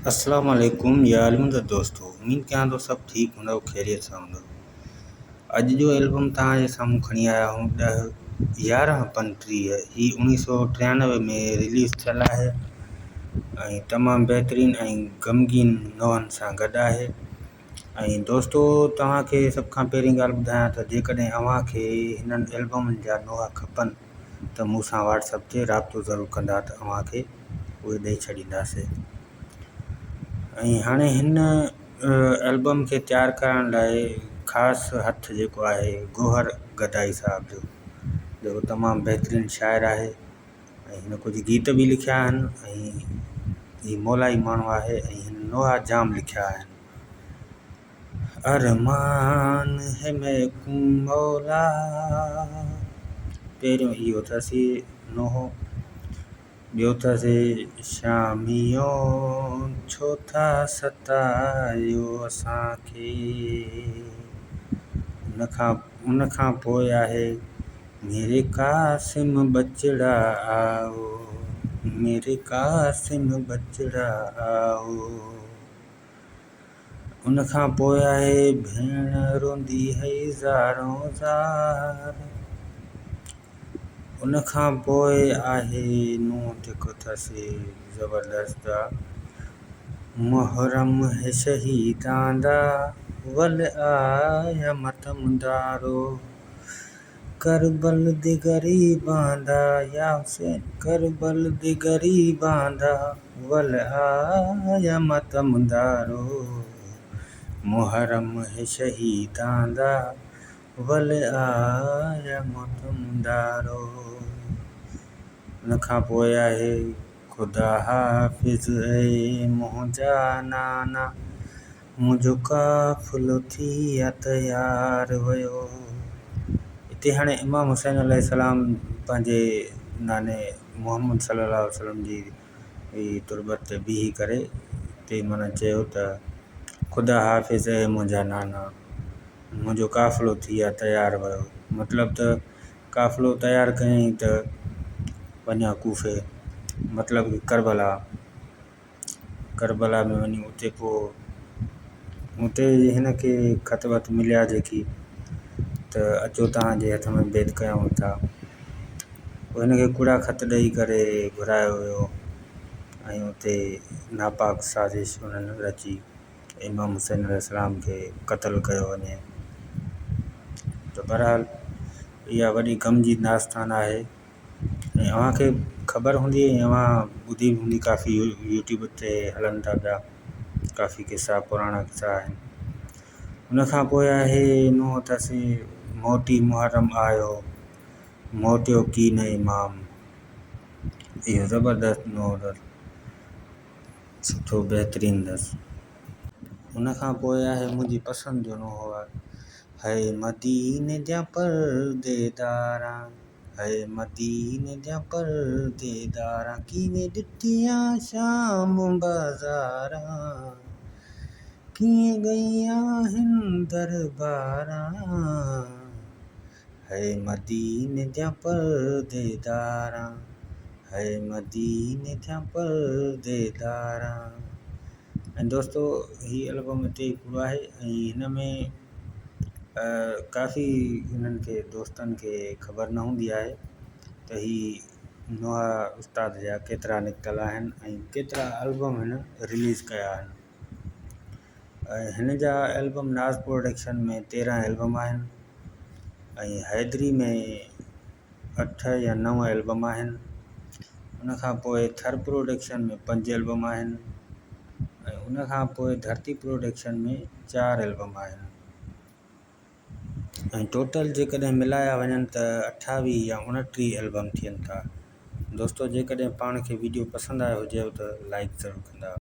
अस्सलाम वालेकुम या दोस्तों, उम्मीद कयां थो सभु ठीकु हूंदव, ख़ैरियत सां हूंदव। अॼु जो एल्बम तव्हांजे साम्हूं खणी आया आहियूं 11-35। ही 1993 में रिलीज़ थियल आहे ऐं तमामु बहितरीनु ऐं ग़मगीन नौहनि सां गॾु आहे। ऐं दोस्तो, तव्हांखे सभ खां पहिरीं ॻाल्हि ॿुधायां त जेकॾहिं अव्हांखे हिननि एल्बमनि जा नोहा खपनि त मूंसां WhatsApp ते राब्तो ज़रूरु कंदा त अव्हांखे उहे ॾेई छॾींदासीं। ऐं हाणे हिन एल्बम खे तयारु करण लाइ ख़ासि हथु जेको आहे गोहर गदाई साहब जो, जेको तमामु बहितरीनु शाइरु आहे ऐं हिन कुझु गीत बि लिखिया आहिनि ऐं ही मौलाई माण्हू आहे ऐं हिन नोहा जाम लिखिया आहिनि। अरमान है महकूम मौला, पहिरियों इहो अथसि नोहो। ॿियो अथसि शामियो छो था सतायो असांखे। उनखां पोइ आहे मेरे कासिम बचड़ा आओ, मेरे कासिम बचड़ा आओ। उनखां पोइ आहे भेण रोंदी है ज़ारों ज़ार। उनखां पोइ आहे नूंहं जेको अथसि ज़बरदस्त मुहर्रम है शहीदां दा वल आया मतमदारो। करबल दे गरीबां दा या हुसैन, करबल दे गरीबां दा वल आया मतमदारो। मुहर्रम है शहीदां दा वल आया मतमदारो। उनखां पोइ आहे ख़ुदा हाफ़िज़ ऐं मुंहिंजा नाना, मुंहिंजो काफ़िलो थी या तयारु वियो। हिते हाणे इमाम हुसैन अलैहिस्सलाम पंहिंजे नाने मुहम्मद सल्लल्लाहु अलैहि वसल्लम जी तुरबत ते बीही करे हिते माना चयो त ख़ुदा हाफ़िज़ ऐं मुंहिंजा नाना, मुंहिंजो काफ़िलो थी या तयारु वियो। मतिलबु त काफ़िलो तयारु कयईं त वञा कूफे, मतिलबु कि करबला में वञी उते पोइ उते हिन खे ख़त वत मिलिया जेकी त अचो तव्हांजे हथ में बैत कयूं था। पोइ हिन खे कूड़ा ख़त ॾेई करे घुरायो वियो ऐं उते नापाक साज़िश उन्हनि रची इमाम हुसैन अलैहिस्सलाम खे क़त्लु कयो वञे। त बहरहाल इहा वॾी ग़म जी दास्तान आहे ऐं अव्हांखे ख़बर हूंदी ऐं अव्हां ॿुधी बि हूंदी, काफ़ी यूट्यूब ते हलनि था पिया काफ़ी किसा, पुराणा किसा आहिनि। उनखां पोइ आहे नूंहं अथसि मोटी मुहर्रम आयो, मोटियो कीन इमाम। इहो ज़बरदस्त नूंहं अथसि, सुठो बहितरीनु अथसि। उनखां पोइ आहे मुंहिंजी पसंदि जो नूंहं आहे है मदीने जा परदेदारा, है मदीने जा परदेदारा, कीअं ॾिठियां शाम बाज़ारा, कीअं गईं आहिनि दरबारा। है मदीने जा परदेदारा, है मदीने जा परदेदारा। ऐं दोस्तो, हीअ एल्बम हिते ई पूरो आहे ऐं हिन में काफ़ी हिननि खे दोस्तनि खे ख़बर न हूंदी आहे त ही नोहा उस्ताद जा केतिरा निकितल आहिनि ऐं केतिरा एल्बम हिन रिलीज़ कया आहिनि। हिन जा एल्बम नाज़ प्रोडक्शन में 13 एल्बम आहिनि ऐं हैदरी में 8 या 9 एल्बम आहिनि। उनखां पोइ थर प्रोडक्शन में 5 एल्बम आहिनि ऐं उनखां पोइ धरती प्रोडक्शन में 4 एल्बम आहिनि ऐं टोटल जेकॾहिं मिलाया वञनि त 28 या 29 एल्बम थियनि था। दोस्तो, जेकॾहिं पाण खे वीडियो पसंदि आयो हुजेव त लाइक ज़रूरु कंदा।